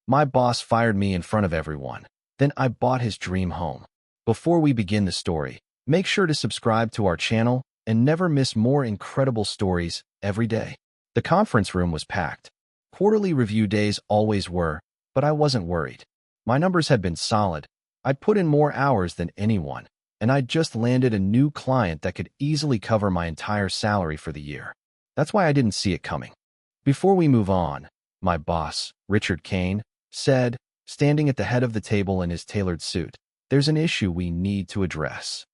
My boss fired me in front of everyone. Then I bought his dream home. Before we begin the story, make sure to subscribe to our channel and never miss more incredible stories every day. The conference room was packed. Quarterly review days always were, but I wasn't worried. My numbers had been solid. I'd put in more hours than anyone, and I'd just landed a new client that could easily cover my entire salary for the year. That's why I didn't see it coming. Before we move on, my boss, Richard Kane, said, standing at the head of the table in his tailored suit, "There's an issue we need to address."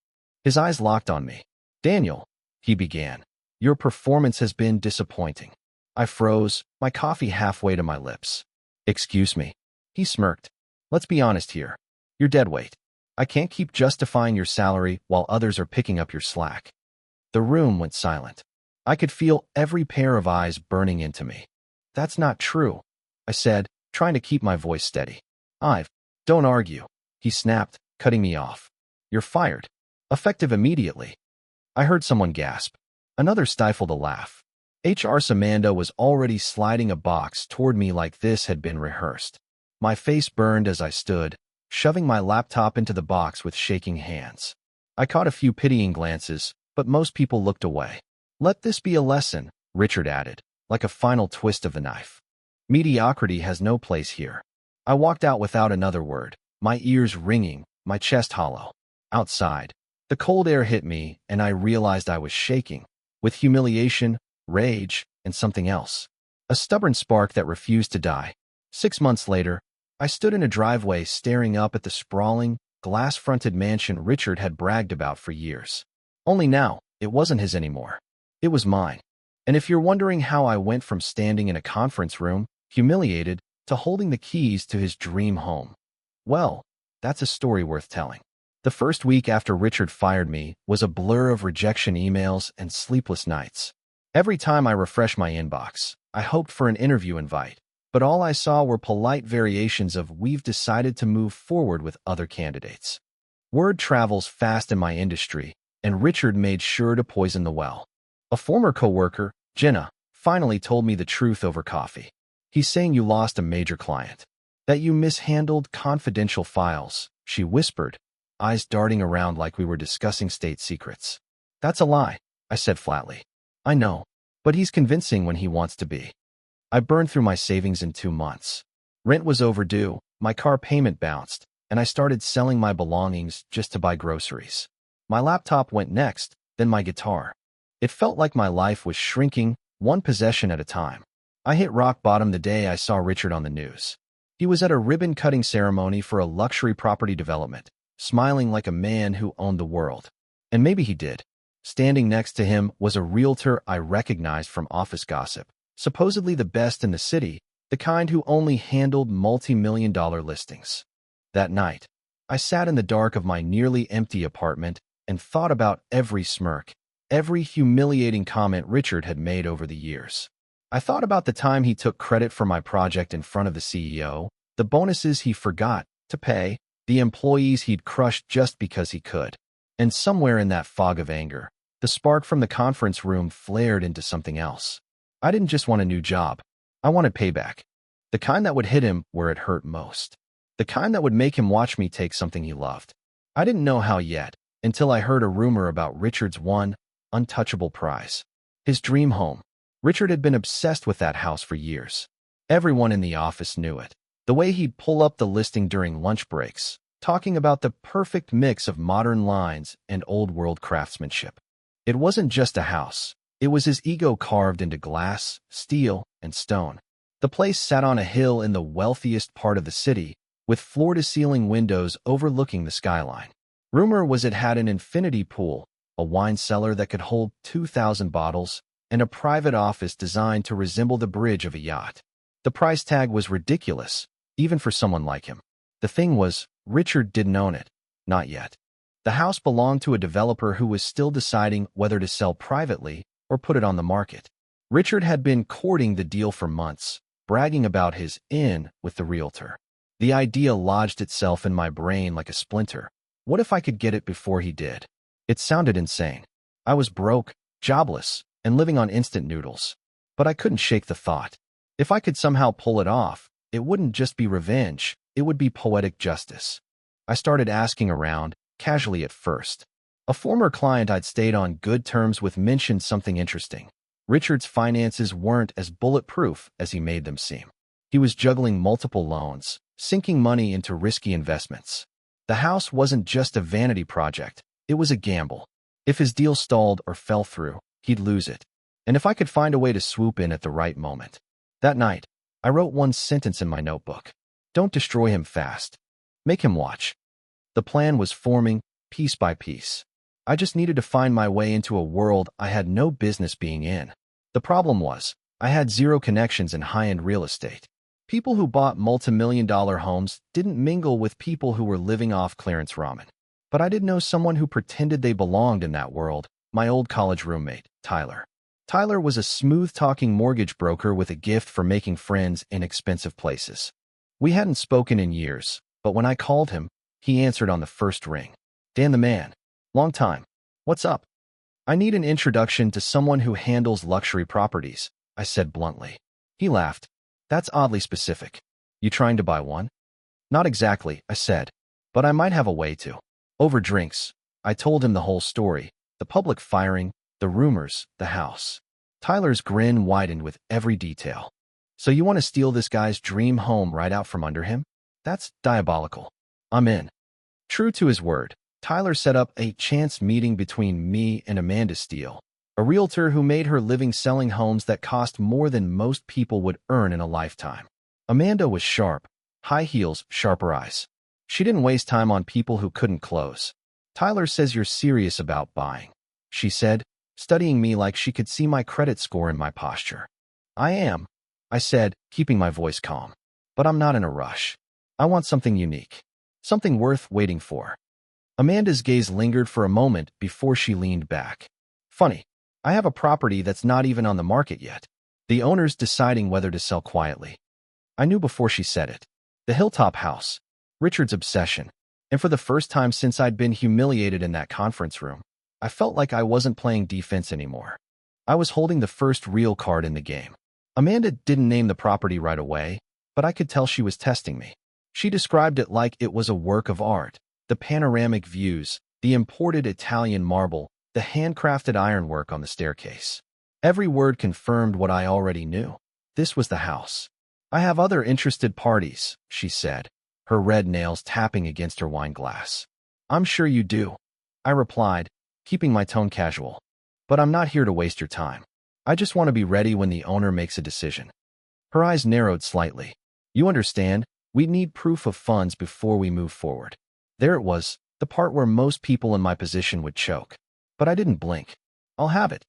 His eyes locked on me. "Daniel," he began, "your performance has been disappointing." I froze, my coffee halfway to my lips. "Excuse me." He smirked. "Let's be honest here. You're dead weight. I can't keep justifying your salary while others are picking up your slack." The room went silent. I could feel every pair of eyes burning into me. "That's not true," I said, trying to keep my voice steady. Don't argue," he snapped, cutting me off. "You're fired. Effective immediately." I heard someone gasp. Another stifled a laugh. HR Samanda was already sliding a box toward me like this had been rehearsed. My face burned as I stood, shoving my laptop into the box with shaking hands. I caught a few pitying glances, but most people looked away. "Let this be a lesson," Richard added, like a final twist of the knife. "Mediocrity has no place here." I walked out without another word, my ears ringing, my chest hollow. Outside, the cold air hit me, and I realized I was shaking, with humiliation, rage, and something else. A stubborn spark that refused to die. 6 months later, I stood in a driveway staring up at the sprawling, glass-fronted mansion Richard had bragged about for years. Only now, it wasn't his anymore. It was mine. And if you're wondering how I went from standing in a conference room, humiliated, to holding the keys to his dream home, well, that's a story worth telling. The first week after Richard fired me was a blur of rejection emails and sleepless nights. Every time I refreshed my inbox, I hoped for an interview invite, but all I saw were polite variations of "we've decided to move forward with other candidates." Word travels fast in my industry, and Richard made sure to poison the well. A former coworker, Jenna, finally told me the truth over coffee. "He's saying you lost a major client. That you mishandled confidential files," she whispered, eyes darting around like we were discussing state secrets. "That's a lie," I said flatly. "I know, but he's convincing when he wants to be." I burned through my savings in 2 months. Rent was overdue, my car payment bounced, and I started selling my belongings just to buy groceries. My laptop went next, then my guitar. It felt like my life was shrinking, one possession at a time. I hit rock bottom the day I saw Richard on the news. He was at a ribbon-cutting ceremony for a luxury property development, smiling like a man who owned the world. And maybe he did. Standing next to him was a realtor I recognized from office gossip, supposedly the best in the city, the kind who only handled multi-million-dollar listings. That night, I sat in the dark of my nearly empty apartment and thought about every smirk, every humiliating comment Richard had made over the years. I thought about the time he took credit for my project in front of the CEO, the bonuses he forgot to pay, the employees he'd crushed just because he could. And somewhere in that fog of anger, the spark from the conference room flared into something else. I didn't just want a new job. I wanted payback. The kind that would hit him where it hurt most. The kind that would make him watch me take something he loved. I didn't know how yet, until I heard a rumor about Richard's one untouchable prize. His dream home. Richard had been obsessed with that house for years. Everyone in the office knew it. The way he'd pull up the listing during lunch breaks, talking about the perfect mix of modern lines and old-world craftsmanship. It wasn't just a house. It was his ego carved into glass, steel, and stone. The place sat on a hill in the wealthiest part of the city, with floor-to-ceiling windows overlooking the skyline. Rumor was it had an infinity pool, a wine cellar that could hold 2,000 bottles, and a private office designed to resemble the bridge of a yacht. The price tag was ridiculous, even for someone like him. The thing was, Richard didn't own it. Not yet. The house belonged to a developer who was still deciding whether to sell privately or put it on the market. Richard had been courting the deal for months, bragging about his in with the realtor. The idea lodged itself in my brain like a splinter. What if I could get it before he did? It sounded insane. I was broke, jobless, and living on instant noodles. But I couldn't shake the thought. If I could somehow pull it off, it wouldn't just be revenge, it would be poetic justice. I started asking around, casually at first. A former client I'd stayed on good terms with mentioned something interesting. Richard's finances weren't as bulletproof as he made them seem. He was juggling multiple loans, sinking money into risky investments. The house wasn't just a vanity project, it was a gamble. If his deal stalled or fell through, he'd lose it. And if I could find a way to swoop in at the right moment. That night, I wrote one sentence in my notebook. Don't destroy him fast. Make him watch. The plan was forming, piece by piece. I just needed to find my way into a world I had no business being in. The problem was, I had zero connections in high-end real estate. People who bought multi-million-dollar homes didn't mingle with people who were living off clearance ramen. But I did know someone who pretended they belonged in that world, my old college roommate, Tyler. Tyler was a smooth-talking mortgage broker with a gift for making friends in expensive places. We hadn't spoken in years, but when I called him, he answered on the first ring. Dan the man. Long time. What's up? I need an introduction to someone who handles luxury properties, I said bluntly. He laughed. That's oddly specific. You trying to buy one? Not exactly, I said, but I might have a way to. Over drinks, I told him the whole story, the public firing, the rumors, the house. Tyler's grin widened with every detail. So you want to steal this guy's dream home right out from under him? That's diabolical. I'm in. True to his word, Tyler set up a chance meeting between me and Amanda Steele, a realtor who made her living selling homes that cost more than most people would earn in a lifetime. Amanda was sharp, high heels, sharper eyes. She didn't waste time on people who couldn't close. Tyler says you're serious about buying, she said, studying me like she could see my credit score in my posture. I am, I said, keeping my voice calm. But I'm not in a rush. I want something unique. Something worth waiting for. Amanda's gaze lingered for a moment before she leaned back. Funny, I have a property that's not even on the market yet. The owner's deciding whether to sell quietly. I knew before she said it. The Hilltop House, Richard's obsession, and for the first time since I'd been humiliated in that conference room, I felt like I wasn't playing defense anymore. I was holding the first real card in the game. Amanda didn't name the property right away, but I could tell she was testing me. She described it like it was a work of art. The panoramic views, the imported Italian marble, the handcrafted ironwork on the staircase. Every word confirmed what I already knew. This was the house. I have other interested parties, she said, her red nails tapping against her wine glass. I'm sure you do, I replied, keeping my tone casual. But I'm not here to waste your time. I just want to be ready when the owner makes a decision. Her eyes narrowed slightly. You understand, we need proof of funds before we move forward. There it was, the part where most people in my position would choke. But I didn't blink. I'll have it.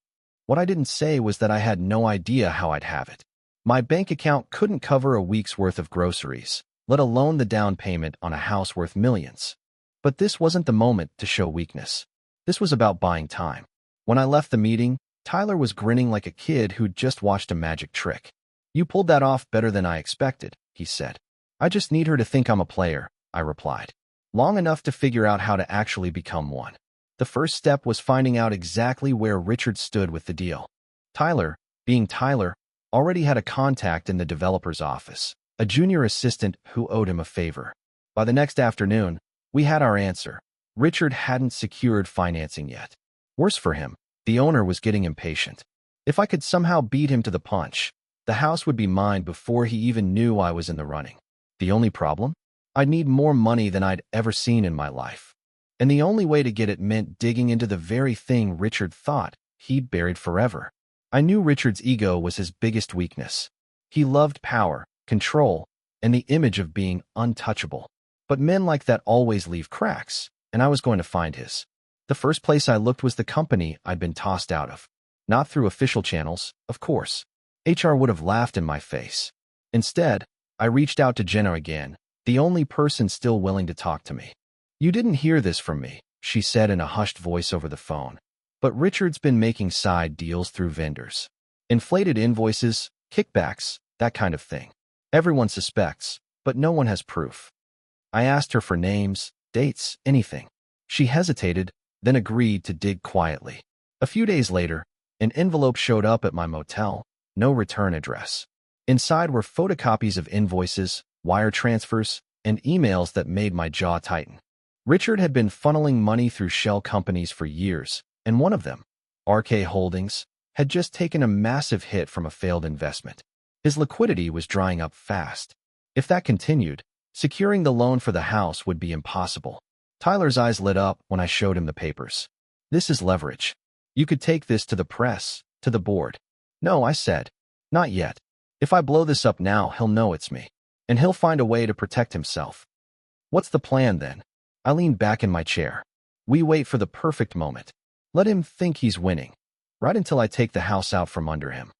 What I didn't say was that I had no idea how I'd have it. My bank account couldn't cover a week's worth of groceries, let alone the down payment on a house worth millions. But this wasn't the moment to show weakness. This was about buying time. When I left the meeting, Tyler was grinning like a kid who'd just watched a magic trick. You pulled that off better than I expected, he said. I just need her to think I'm a player, I replied. Long enough to figure out how to actually become one. The first step was finding out exactly where Richard stood with the deal. Tyler, being Tyler, already had a contact in the developer's office, a junior assistant who owed him a favor. By the next afternoon, we had our answer. Richard hadn't secured financing yet. Worse for him, the owner was getting impatient. If I could somehow beat him to the punch, the house would be mine before he even knew I was in the running. The only problem? I'd need more money than I'd ever seen in my life. And the only way to get it meant digging into the very thing Richard thought he'd buried forever. I knew Richard's ego was his biggest weakness. He loved power, control, and the image of being untouchable. But men like that always leave cracks, and I was going to find his. The first place I looked was the company I'd been tossed out of. Not through official channels, of course. HR would have laughed in my face. Instead, I reached out to Jenna again, the only person still willing to talk to me. You didn't hear this from me, she said in a hushed voice over the phone. But Richard's been making side deals through vendors. Inflated invoices, kickbacks, that kind of thing. Everyone suspects, but no one has proof. I asked her for names, dates, anything. She hesitated, then agreed to dig quietly. A few days later, an envelope showed up at my motel, no return address. Inside were photocopies of invoices, wire transfers, and emails that made my jaw tighten. Richard had been funneling money through shell companies for years, and one of them, RK Holdings, had just taken a massive hit from a failed investment. His liquidity was drying up fast. If that continued, securing the loan for the house would be impossible. Tyler's eyes lit up when I showed him the papers. This is leverage. You could take this to the press, to the board. No, I said. Not yet. If I blow this up now, he'll know it's me. And he'll find a way to protect himself. What's the plan then? I leaned back in my chair. We wait for the perfect moment. Let him think he's winning. Right until I take the house out from under him.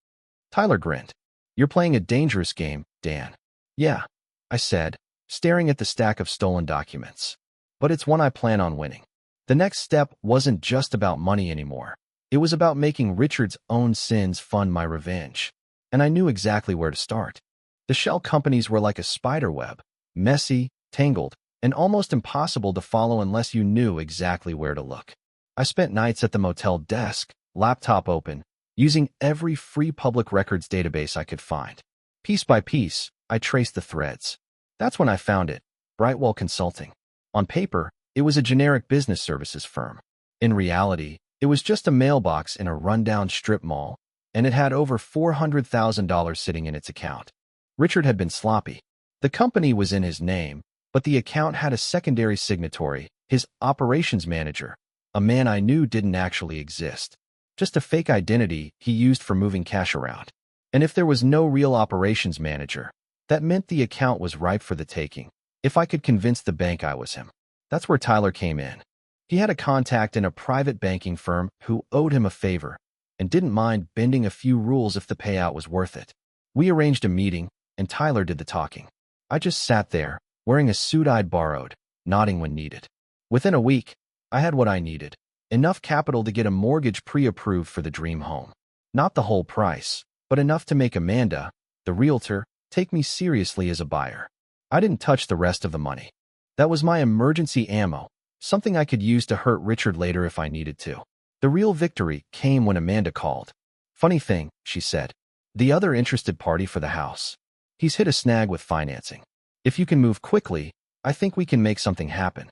Tyler grinned. You're playing a dangerous game, Dan. Yeah, I said, staring at the stack of stolen documents. But it's one I plan on winning. The next step wasn't just about money anymore. It was about making Richard's own sins fund my revenge. And I knew exactly where to start. The shell companies were like a spider web, messy, tangled, and almost impossible to follow unless you knew exactly where to look. I spent nights at the motel desk, laptop open, using every free public records database I could find. Piece by piece, I traced the threads. That's when I found it, Brightwell Consulting. On paper, it was a generic business services firm. In reality, it was just a mailbox in a rundown strip mall, and it had over $400,000 sitting in its account. Richard had been sloppy. The company was in his name, but the account had a secondary signatory, his operations manager, a man I knew didn't actually exist. Just a fake identity he used for moving cash around. And if there was no real operations manager, that meant the account was ripe for the taking. If I could convince the bank I was him. That's where Tyler came in. He had a contact in a private banking firm who owed him a favor and didn't mind bending a few rules if the payout was worth it. We arranged a meeting, and Tyler did the talking. I just sat there, wearing a suit I'd borrowed, nodding when needed. Within a week, I had what I needed. Enough capital to get a mortgage pre-approved for the dream home. Not the whole price, but enough to make Amanda, the realtor, take me seriously as a buyer. I didn't touch the rest of the money. That was my emergency ammo, something I could use to hurt Richard later if I needed to. The real victory came when Amanda called. Funny thing, she said. The other interested party for the house. He's hit a snag with financing. If you can move quickly, I think we can make something happen.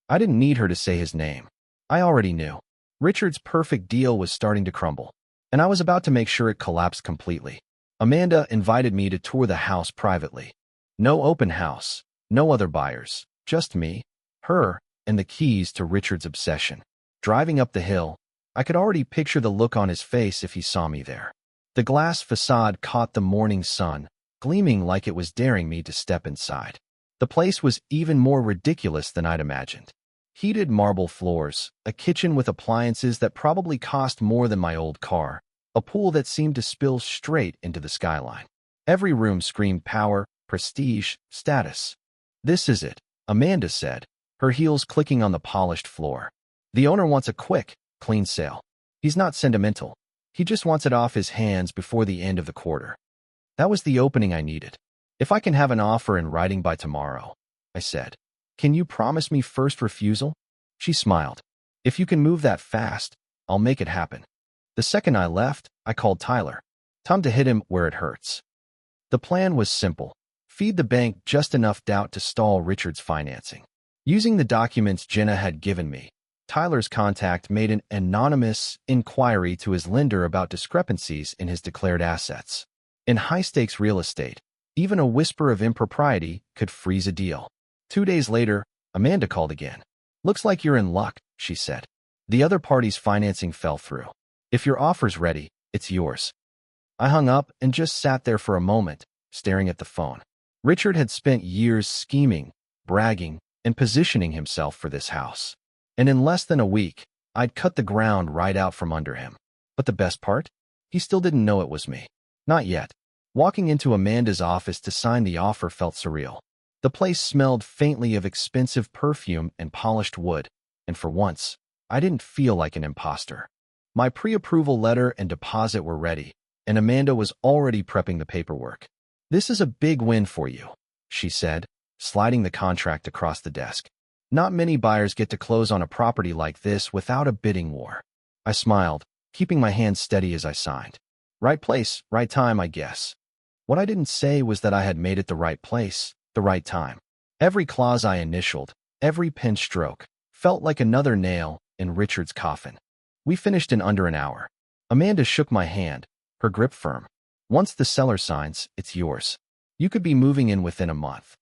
I didn't need her to say his name. I already knew. Richard's perfect deal was starting to crumble, and I was about to make sure it collapsed completely. Amanda invited me to tour the house privately. No open house, no other buyers, just me, her, and the keys to Richard's obsession. Driving up the hill, I could already picture the look on his face if he saw me there. The glass facade caught the morning sun, gleaming like it was daring me to step inside. The place was even more ridiculous than I'd imagined. Heated marble floors, a kitchen with appliances that probably cost more than my old car, a pool that seemed to spill straight into the skyline. Every room screamed power, prestige, status. This is it, Amanda said, her heels clicking on the polished floor. The owner wants a quick, clean sale. He's not sentimental. He just wants it off his hands before the end of the quarter. That was the opening I needed. If I can have an offer in writing by tomorrow, I said. Can you promise me first refusal? She smiled. If you can move that fast, I'll make it happen. The second I left, I called Tyler. Time to hit him where it hurts. The plan was simple. Feed the bank just enough doubt to stall Richard's financing. Using the documents Jenna had given me, Tyler's contact made an anonymous inquiry to his lender about discrepancies in his declared assets. In high-stakes real estate, even a whisper of impropriety could freeze a deal. 2 days later, Amanda called again. Looks like you're in luck, she said. The other party's financing fell through. If your offer's ready, it's yours. I hung up and just sat there for a moment, staring at the phone. Richard had spent years scheming, bragging, and positioning himself for this house. And in less than a week, I'd cut the ground right out from under him. But the best part? He still didn't know it was me. Not yet. Walking into Amanda's office to sign the offer felt surreal. The place smelled faintly of expensive perfume and polished wood, and for once, I didn't feel like an imposter. My pre-approval letter and deposit were ready, and Amanda was already prepping the paperwork. This is a big win for you, she said, sliding the contract across the desk. Not many buyers get to close on a property like this without a bidding war. I smiled, keeping my hands steady as I signed. Right place, right time, I guess. What I didn't say was that I had made it the right place, the right time. Every clause I initialed, every pen stroke, felt like another nail in Richard's coffin. We finished in under an hour. Amanda shook my hand, her grip firm. Once the seller signs, it's yours. You could be moving in within a month.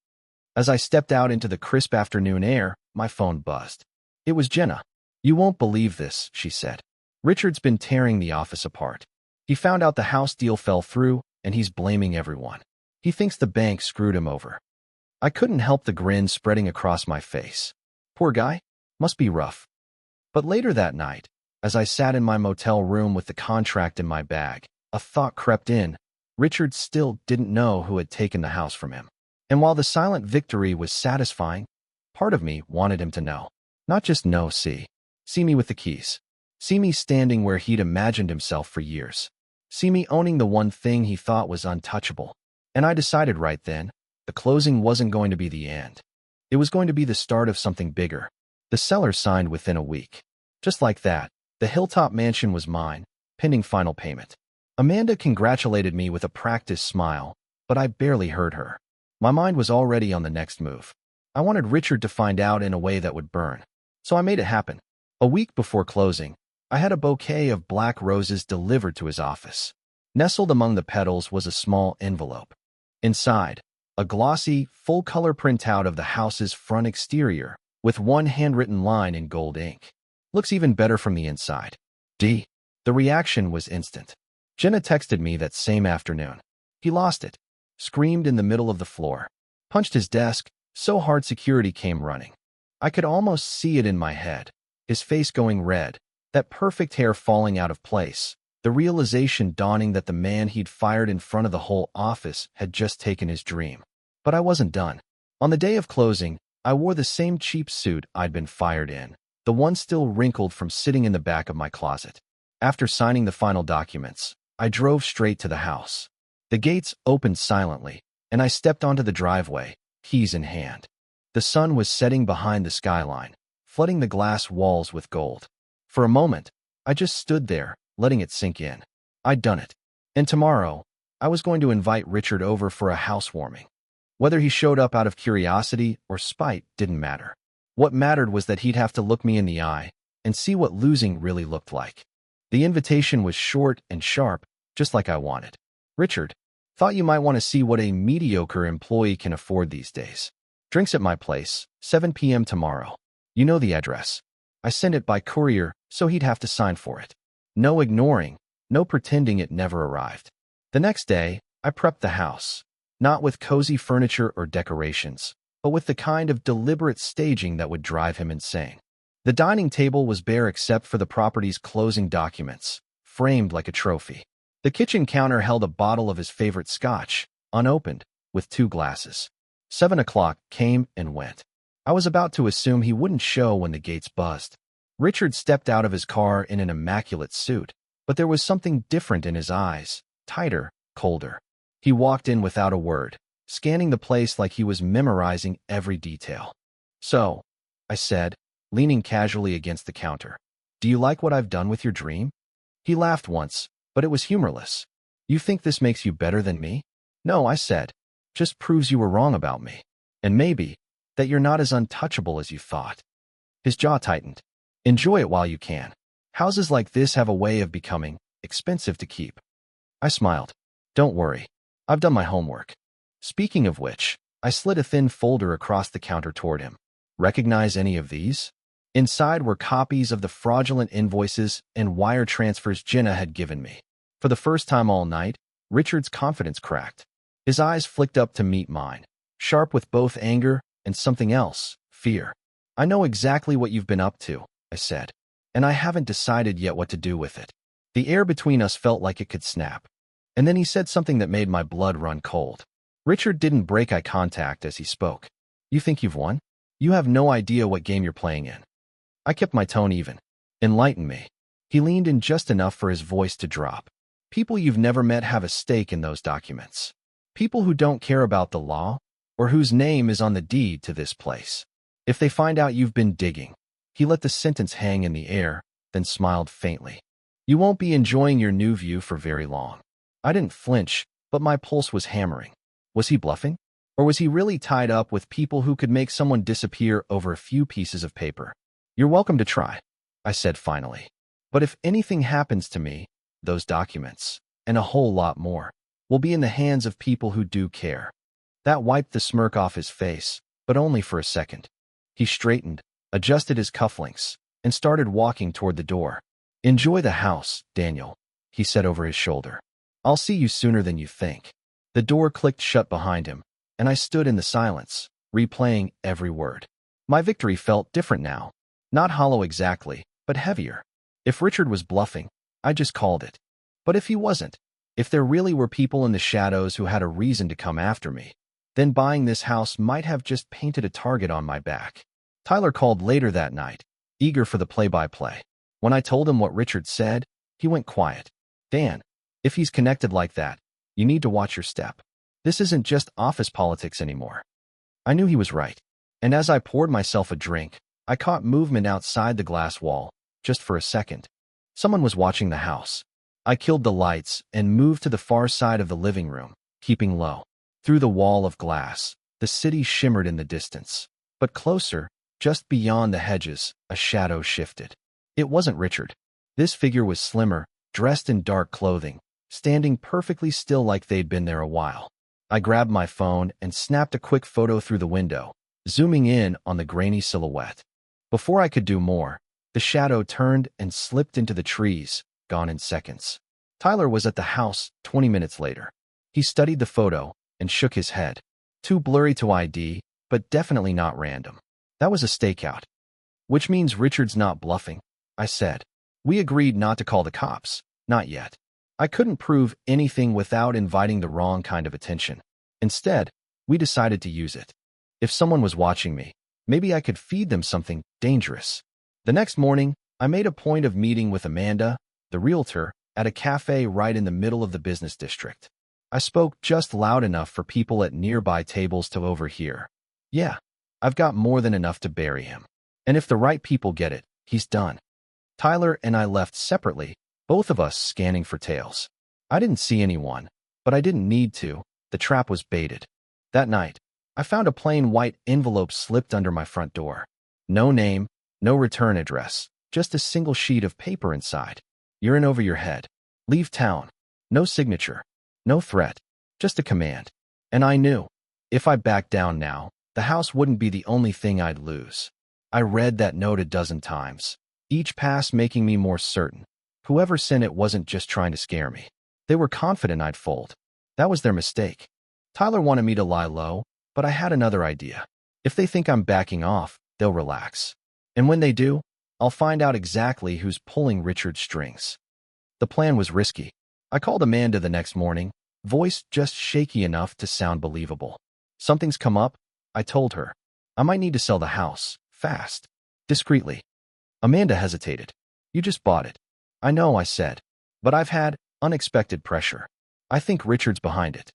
As I stepped out into the crisp afternoon air, my phone buzzed. It was Jenna. You won't believe this, she said. Richard's been tearing the office apart. He found out the house deal fell through, and he's blaming everyone. He thinks the bank screwed him over. I couldn't help the grin spreading across my face. Poor guy. Must be rough. But later that night, as I sat in my motel room with the contract in my bag, a thought crept in. Richard still didn't know who had taken the house from him. And while the silent victory was satisfying, part of me wanted him to know. Not just know, see me with the keys. See me standing where he'd imagined himself for years. See me owning the one thing he thought was untouchable. And I decided right then, the closing wasn't going to be the end. It was going to be the start of something bigger. The seller signed within a week. Just like that, the Hilltop mansion was mine, pending final payment. Amanda congratulated me with a practiced smile, but I barely heard her. My mind was already on the next move. I wanted Richard to find out in a way that would burn. So I made it happen. A week before closing, I had a bouquet of black roses delivered to his office. Nestled among the petals was a small envelope. Inside, a glossy, full-color printout of the house's front exterior, with one handwritten line in gold ink. Looks even better from the inside. D. The reaction was instant. Jenna texted me that same afternoon. He lost it. Screamed in the middle of the floor. Punched his desk, so hard security came running. I could almost see it in my head. His face going red, that perfect hair falling out of place, the realization dawning that the man he'd fired in front of the whole office had just taken his dream. But I wasn't done. On the day of closing, I wore the same cheap suit I'd been fired in, the one still wrinkled from sitting in the back of my closet. After signing the final documents, I drove straight to the house. The gates opened silently, and I stepped onto the driveway, keys in hand. The sun was setting behind the skyline, flooding the glass walls with gold. For a moment, I just stood there, letting it sink in. I'd done it. And tomorrow, I was going to invite Richard over for a housewarming. Whether he showed up out of curiosity or spite didn't matter. What mattered was that he'd have to look me in the eye and see what losing really looked like. The invitation was short and sharp, just like I wanted. Richard, thought you might want to see what a mediocre employee can afford these days. Drinks at my place, 7 p.m. tomorrow. You know the address. I sent it by courier, so he'd have to sign for it. No ignoring, no pretending it never arrived. The next day, I prepped the house. Not with cozy furniture or decorations, but with the kind of deliberate staging that would drive him insane. The dining table was bare except for the property's closing documents, framed like a trophy. The kitchen counter held a bottle of his favorite scotch, unopened, with 2 glasses. 7 o'clock came and went. I was about to assume he wouldn't show when the gates buzzed. Richard stepped out of his car in an immaculate suit, but there was something different in his eyes, tighter, colder. He walked in without a word, scanning the place like he was memorizing every detail. So, I said, leaning casually against the counter, do you like what I've done with your dream? He laughed once, but it was humorless. You think this makes you better than me? No, I said. Just proves you were wrong about me. And maybe, that you're not as untouchable as you thought. His jaw tightened. Enjoy it while you can. Houses like this have a way of becoming expensive to keep. I smiled. Don't worry. I've done my homework. Speaking of which, I slid a thin folder across the counter toward him. Recognize any of these? Inside were copies of the fraudulent invoices and wire transfers Jenna had given me. For the first time all night, Richard's confidence cracked. His eyes flicked up to meet mine, sharp with both anger and something else, fear. I know exactly what you've been up to, I said, and I haven't decided yet what to do with it. The air between us felt like it could snap. And then he said something that made my blood run cold. Richard didn't break eye contact as he spoke. You think you've won? You have no idea what game you're playing in. I kept my tone even. Enlighten me. He leaned in just enough for his voice to drop. People you've never met have a stake in those documents. People who don't care about the law, or whose name is on the deed to this place. If they find out you've been digging. He let the sentence hang in the air, then smiled faintly. You won't be enjoying your new view for very long. I didn't flinch, but my pulse was hammering. Was he bluffing? Or was he really tied up with people who could make someone disappear over a few pieces of paper? You're welcome to try, I said finally. But if anything happens to me, those documents, and a whole lot more, will be in the hands of people who do care. That wiped the smirk off his face, but only for a second. He straightened, adjusted his cufflinks, and started walking toward the door. Enjoy the house, Daniel, he said over his shoulder. I'll see you sooner than you think. The door clicked shut behind him, and I stood in the silence, replaying every word. My victory felt different now. Not hollow exactly, but heavier. If Richard was bluffing, I just called it. But if he wasn't, if there really were people in the shadows who had a reason to come after me, then buying this house might have just painted a target on my back. Tyler called later that night, eager for the play-by-play. When I told him what Richard said, he went quiet. Dan, if he's connected like that, you need to watch your step. This isn't just office politics anymore. I knew he was right. And as I poured myself a drink, I caught movement outside the glass wall, just for a second. Someone was watching the house. I killed the lights and moved to the far side of the living room, keeping low. Through the wall of glass, the city shimmered in the distance. But closer, just beyond the hedges, a shadow shifted. It wasn't Richard. This figure was slimmer, dressed in dark clothing, standing perfectly still like they'd been there a while. I grabbed my phone and snapped a quick photo through the window, zooming in on the grainy silhouette. Before I could do more, the shadow turned and slipped into the trees, gone in seconds. Tyler was at the house 20 minutes later. He studied the photo and shook his head. Too blurry to ID, but definitely not random. That was a stakeout. Which means Richard's not bluffing, I said. We agreed not to call the cops, not yet. I couldn't prove anything without inviting the wrong kind of attention. Instead, we decided to use it. If someone was watching me, maybe I could feed them something dangerous. The next morning, I made a point of meeting with Amanda, the realtor, at a cafe right in the middle of the business district. I spoke just loud enough for people at nearby tables to overhear. Yeah, I've got more than enough to bury him. And if the right people get it, he's done. Tyler and I left separately, both of us scanning for tails. I didn't see anyone, but I didn't need to. The trap was baited. That night, I found a plain white envelope slipped under my front door. No name, no return address, just a single sheet of paper inside. You're in over your head. Leave town. No signature. No threat. Just a command. And I knew, if I backed down now, the house wouldn't be the only thing I'd lose. I read that note a dozen times, each pass making me more certain. Whoever sent it wasn't just trying to scare me. They were confident I'd fold. That was their mistake. Tyler wanted me to lie low, but I had another idea. If they think I'm backing off, they'll relax. And when they do, I'll find out exactly who's pulling Richard's strings. The plan was risky. I called Amanda the next morning, voice just shaky enough to sound believable. Something's come up, I told her. I might need to sell the house, fast, discreetly. Amanda hesitated. You just bought it. I know, I said, but I've had unexpected pressure. I think Richard's behind it.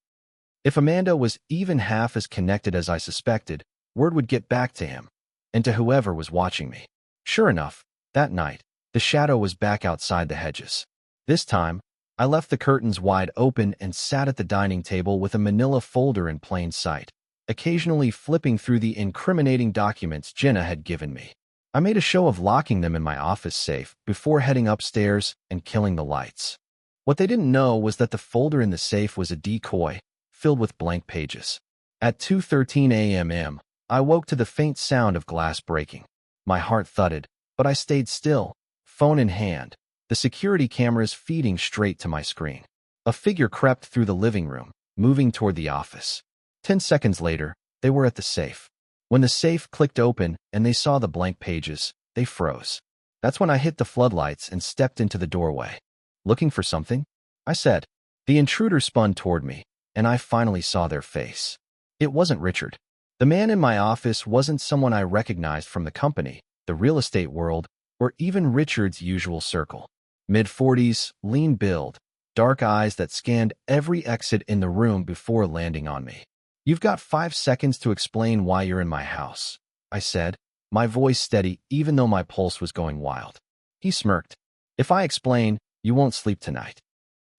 If Amanda was even half as connected as I suspected, word would get back to him, and to whoever was watching me. Sure enough, that night, the shadow was back outside the hedges. This time, I left the curtains wide open and sat at the dining table with a manila folder in plain sight, occasionally flipping through the incriminating documents Jenna had given me. I made a show of locking them in my office safe before heading upstairs and killing the lights. What they didn't know was that the folder in the safe was a decoy, filled with blank pages. At 2:13 a.m., I woke to the faint sound of glass breaking. My heart thudded, but I stayed still, phone in hand, the security cameras feeding straight to my screen. A figure crept through the living room, moving toward the office. 10 seconds later, they were at the safe. When the safe clicked open and they saw the blank pages, they froze. That's when I hit the floodlights and stepped into the doorway. Looking for something? I said. The intruder spun toward me, and I finally saw their face. It wasn't Richard. The man in my office wasn't someone I recognized from the company, the real estate world, or even Richard's usual circle. Mid-40s, lean build, dark eyes that scanned every exit in the room before landing on me. You've got 5 seconds to explain why you're in my house, I said, my voice steady even though my pulse was going wild. He smirked. If I explain, you won't sleep tonight.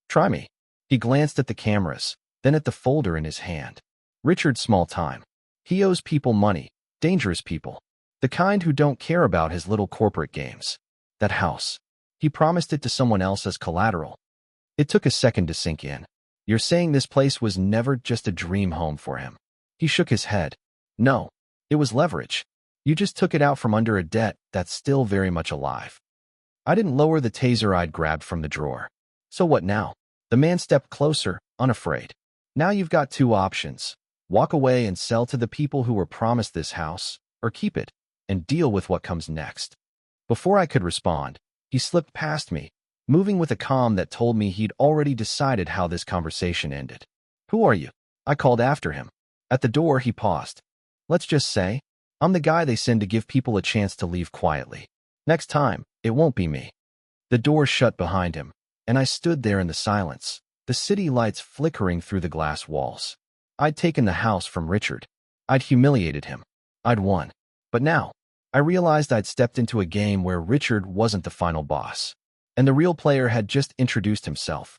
Try me. He glanced at the cameras, then at the folder in his hand. Richard's small time. He owes people money, dangerous people, the kind who don't care about his little corporate games. That house. He promised it to someone else as collateral. It took a second to sink in. You're saying this place was never just a dream home for him? He shook his head. No, it was leverage. You just took it out from under a debt that's still very much alive. I didn't lower the taser I'd grabbed from the drawer. So what now? The man stepped closer, unafraid. Now you've got two options. Walk away and sell to the people who were promised this house, or keep it and deal with what comes next. Before I could respond, he slipped past me, moving with a calm that told me he'd already decided how this conversation ended. Who are you? I called after him. At the door, he paused. Let's just say, I'm the guy they send to give people a chance to leave quietly. Next time, it won't be me. The door shut behind him, and I stood there in the silence, the city lights flickering through the glass walls. I'd taken the house from Richard. I'd humiliated him. I'd won. But now, I realized I'd stepped into a game where Richard wasn't the final boss, and the real player had just introduced himself.